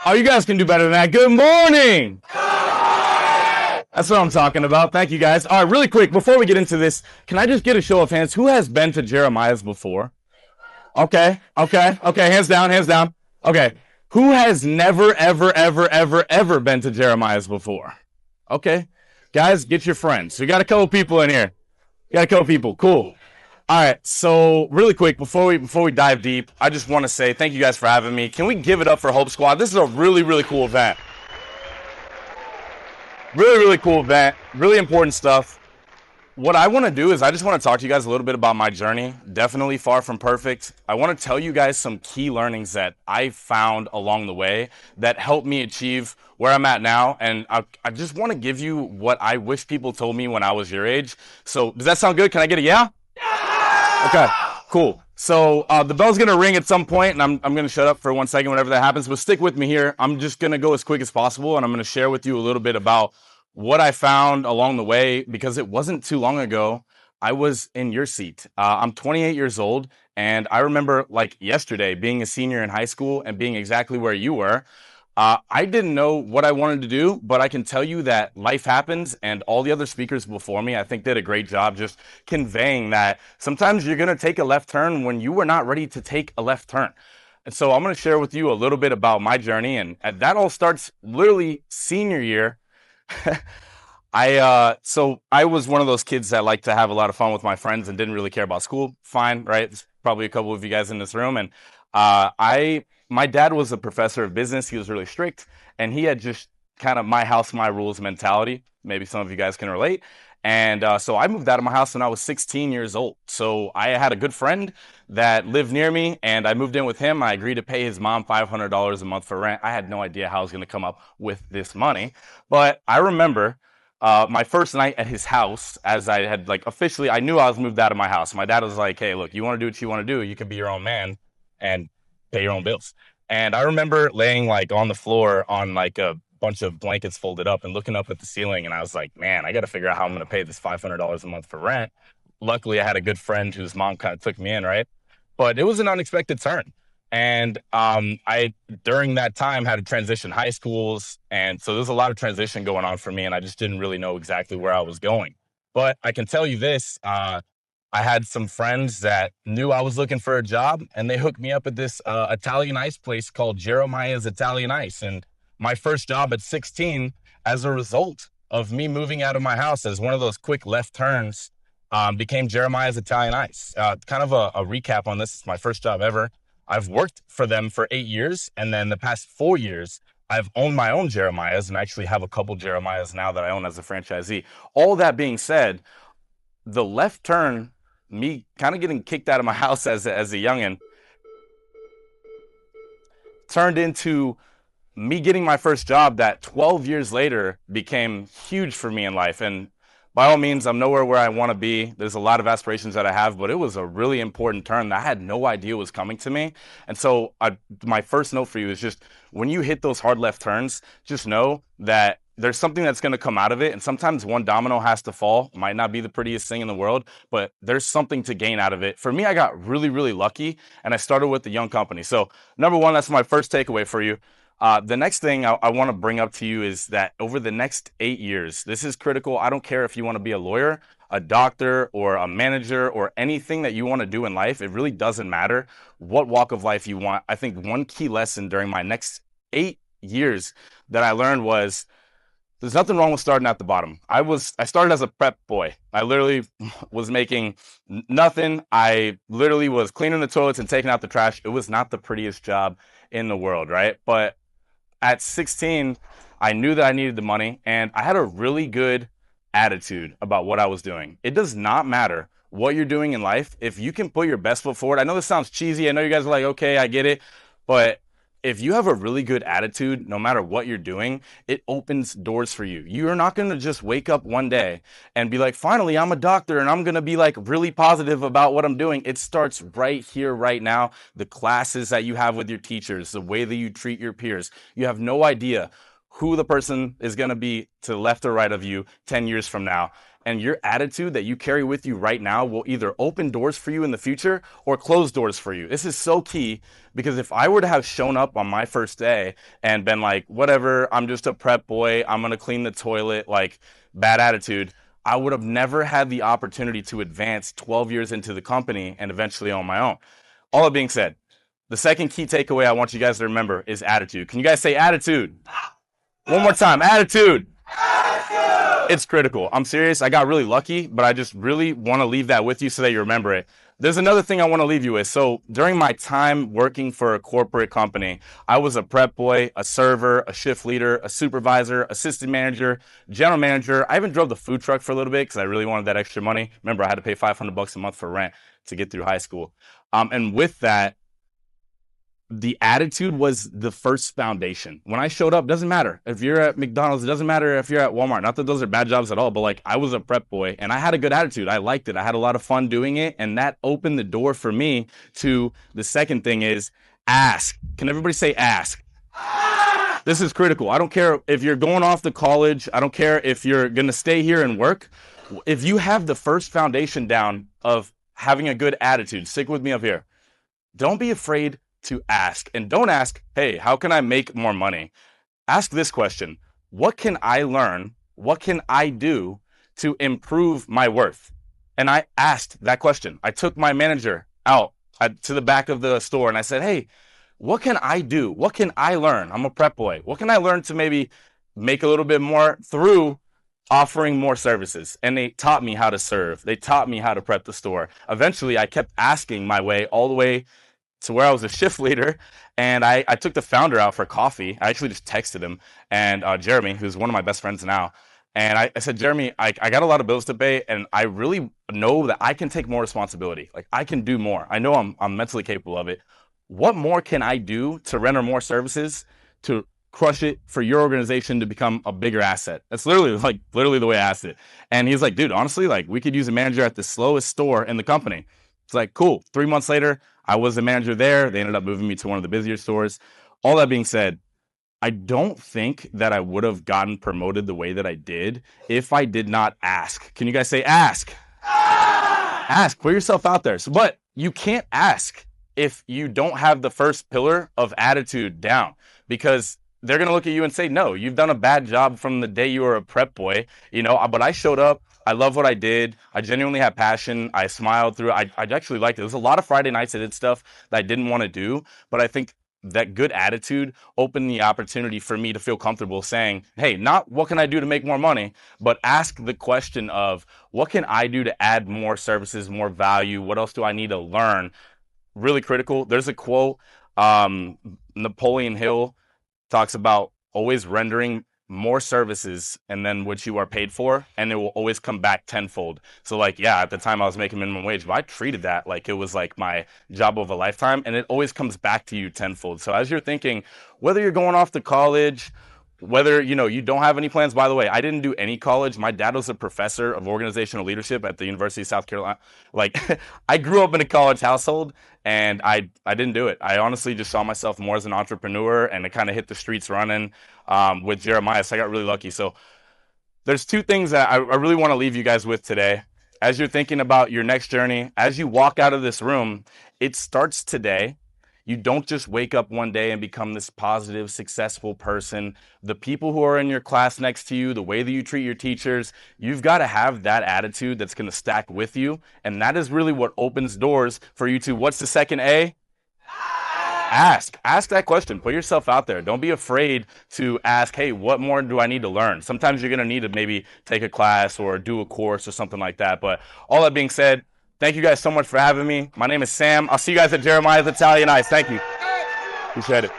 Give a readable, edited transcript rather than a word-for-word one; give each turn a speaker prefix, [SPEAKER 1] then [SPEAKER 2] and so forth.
[SPEAKER 1] Oh, you guys can do better than that. Good morning. That's what I'm talking about. Thank you, guys. All right, really quick, before we get into this, can I just get a show of hands? Who has been to Jeremiah's before? Okay. Hands down, hands down. Okay. Who has never, ever been to Jeremiah's before? Okay. Guys, get your friends. We got a couple people in here. Got a couple people. Cool. All right. So really quick, before we dive deep, I just want to say thank you guys for having me. Can we give it up for Hope Squad? This is a really cool event. Really cool event. Really important stuff. What I want to do is I just want to talk to you guys a little bit about my journey. Definitely far from perfect. I want to tell you guys some key learnings that I found along the way that helped me achieve where I'm at now. And I just want to give you what I wish people told me when I was your age. So does that sound good? Can I get a yeah? Okay, cool. So the bell's going to ring at some point, and I'm going to shut up for 1 second whenever that happens. But stick with me here. I'm just going to go as quick as possible, and I'm going to share with you a little bit about what I found along the way, because it wasn't too long ago I was in your seat. I'm 28 years old, and I remember like yesterday being a senior in high school and being exactly where you were. I didn't know what I wanted to do, but I can tell you that life happens, and all the other speakers before me, I think, did a great job just conveying that sometimes you're going to take a left turn when you were not ready to take a left turn. And so I'm going to share with you a little bit about my journey, and that all starts literally senior year. So I was one of those kids that liked to have a lot of fun with my friends and didn't really care about school. Fine, right? There's probably a couple of you guys in this room. And my dad was a professor of business. He was really strict, and he had just kind of my house, my rules mentality. Maybe some of you guys can relate. And so I moved out of my house when I was 16 years old. So I had a good friend that lived near me, and I moved in with him. I agreed to pay his mom $500 a month for rent. I had no idea how I was going to come up with this money. But I remember my first night at his house, as I had like officially, I knew I was moved out of my house. My dad was like, hey, look, you want to do what you want to do. You can be your own man and pay your own bills. And I remember laying like on the floor on like a bunch of blankets folded up and looking up at the ceiling, and I was like, man, I got to figure out how I'm going to pay this $500 a month for rent. Luckily, I had a good friend whose mom kind of took me in, right? But it was an unexpected turn. And I, during that time, had to transition high schools. And so there was a lot of transition going on for me, and I just didn't really know exactly where I was going. But I can tell you this, I had some friends that knew I was looking for a job, and they hooked me up at this Italian ice place called Jeremiah's Italian Ice. And my first job at 16, as a result of me moving out of my house as one of those quick left turns, became Jeremiah's Italian Ice. Kind of a recap on this. It's my first job ever. I've worked for them for 8 years, and then the past 4 years, I've owned my own Jeremiah's, and I actually have a couple Jeremiah's now that I own as a franchisee. All that being said, the left turn, me kind of getting kicked out of my house as a youngin', turned into me getting my first job that 12 years later became huge for me in life. And by all means, I'm nowhere where I want to be. There's a lot of aspirations that I have, but it was a really important turn that I had no idea was coming to me. And so my first note for you is just when you hit those hard left turns, just know that there's something that's going to come out of it. And sometimes one domino has to fall. Might not be the prettiest thing in the world, but there's something to gain out of it. For me, I got really lucky, and I started with a young company. So number one, that's my first takeaway for you. The next thing I want to bring up to you is that over the next 8 years, this is critical. I don't care if you want to be a lawyer, a doctor, or a manager, or anything that you want to do in life. It really doesn't matter what walk of life you want. I think one key lesson during my next 8 years that I learned was there's nothing wrong with starting at the bottom. I started as a prep boy. I literally was making nothing. I literally was cleaning the toilets and taking out the trash. It was not the prettiest job in the world, right? But at 16, I knew that I needed the money, and I had a really good attitude about what I was doing. It does not matter what you're doing in life. If you can put your best foot forward, I know this sounds cheesy. I know you guys are like, okay, I get it. But if you have a really good attitude, no matter what you're doing, it opens doors for you. You're not going to just wake up one day and be like, finally, I'm a doctor and I'm going to be like really positive about what I'm doing. It starts right here, right now. The classes that you have with your teachers, the way that you treat your peers. You have no idea who the person is going to be to the left or right of you 10 years from now. And your attitude that you carry with you right now will either open doors for you in the future or close doors for you. This is so key, because if I were to have shown up on my first day and been like, whatever, I'm just a prep boy, I'm going to clean the toilet, like bad attitude, I would have never had the opportunity to advance 12 years into the company and eventually on my own. All that being said, the second key takeaway I want you guys to remember is attitude. Can you guys say attitude? One more time, attitude. It's critical. I'm serious. I got really lucky, but I just really want to leave that with you so that you remember it. There's another thing I want to leave you with. So during my time working for a corporate company, I was a prep boy, a server, a shift leader, a supervisor, assistant manager, general manager. I even drove the food truck for a little bit because I really wanted that extra money. Remember, I had to pay $500 a month for rent to get through high school. And with that, the attitude was the first foundation. When I showed up, doesn't matter if you're at McDonald's, it doesn't matter if you're at Walmart. Not that those are bad jobs at all, but like I was a prep boy and I had a good attitude. I liked it. I had a lot of fun doing it. And that opened the door for me to the second thing is ask. Can everybody say ask? This is critical. I don't care if you're going off to college. I don't care if you're going to stay here and work. If you have the first foundation down of having a good attitude, stick with me up here. Don't be afraid to ask, and don't ask, hey, how can I make more money? Ask this question: what can I learn? What can I do to improve my worth? And I asked that question. I took my manager out to the back of the store and I said, hey, what can I do? What can I learn? I'm a prep boy. What can I learn to maybe make a little bit more through offering more services? And they taught me how to serve. They taught me how to prep the store. Eventually, I kept asking my way all the way to where I was a shift leader, and I took the founder out for coffee. I actually just texted him, and Jeremy, who's one of my best friends now, and I said, Jeremy, I got a lot of bills to pay, and I really know that I can take more responsibility. Like, I can do more. I know I'm mentally capable of it. What more can I do to render more services to crush it for your organization to become a bigger asset? That's literally the way I asked it. And he's like, dude, honestly, like we could use a manager at the slowest store in the company. It's like, cool. 3 months later, I was the manager there. They ended up moving me to one of the busier stores. All that being said, I don't think that I would have gotten promoted the way that I did if I did not ask. Can you guys say ask? Ask. Put yourself out there. But you can't ask if you don't have the first pillar of attitude down, because they're going to look at you and say, no, you've done a bad job from the day you were a prep boy, but I showed up. I love what I did. I genuinely had passion. I smiled through it. I actually liked it. There was a lot of Friday nights I did stuff that I didn't want to do, but I think that good attitude opened the opportunity for me to feel comfortable saying, hey, not what can I do to make more money, but ask the question of what can I do to add more services, more value? What else do I need to learn? Really critical. There's a quote, Napoleon Hill talks about always rendering more services and then what you are paid for, and it will always come back tenfold. So like, yeah, at the time I was making minimum wage, but I treated that like it was like my job of a lifetime, and it always comes back to you tenfold. So as you're thinking, whether you're going off to college, whether you don't have any plans. By the way, I didn't do any college. My dad was a professor of organizational leadership at the University of South Carolina. Like, I grew up in a college household, and I didn't do it. I honestly just saw myself more as an entrepreneur, and I kind of hit the streets running with Jeremiah. So I got really lucky. So there's two things that I really want to leave you guys with today. As you're thinking about your next journey, as you walk out of this room, it starts today. You don't just wake up one day and become this positive, successful person. The people who are in your class next to you, the way that you treat your teachers, you've got to have that attitude that's going to stack with you. And that is really what opens doors for you to, what's the second A? Ask. Ask that question. Put yourself out there. Don't be afraid to ask, hey, what more do I need to learn? Sometimes you're going to need to maybe take a class or do a course or something like that. But all that being said, thank you guys so much for having me. My name is Sam. I'll see you guys at Jeremiah's Italian Ice. Thank you. Appreciate it.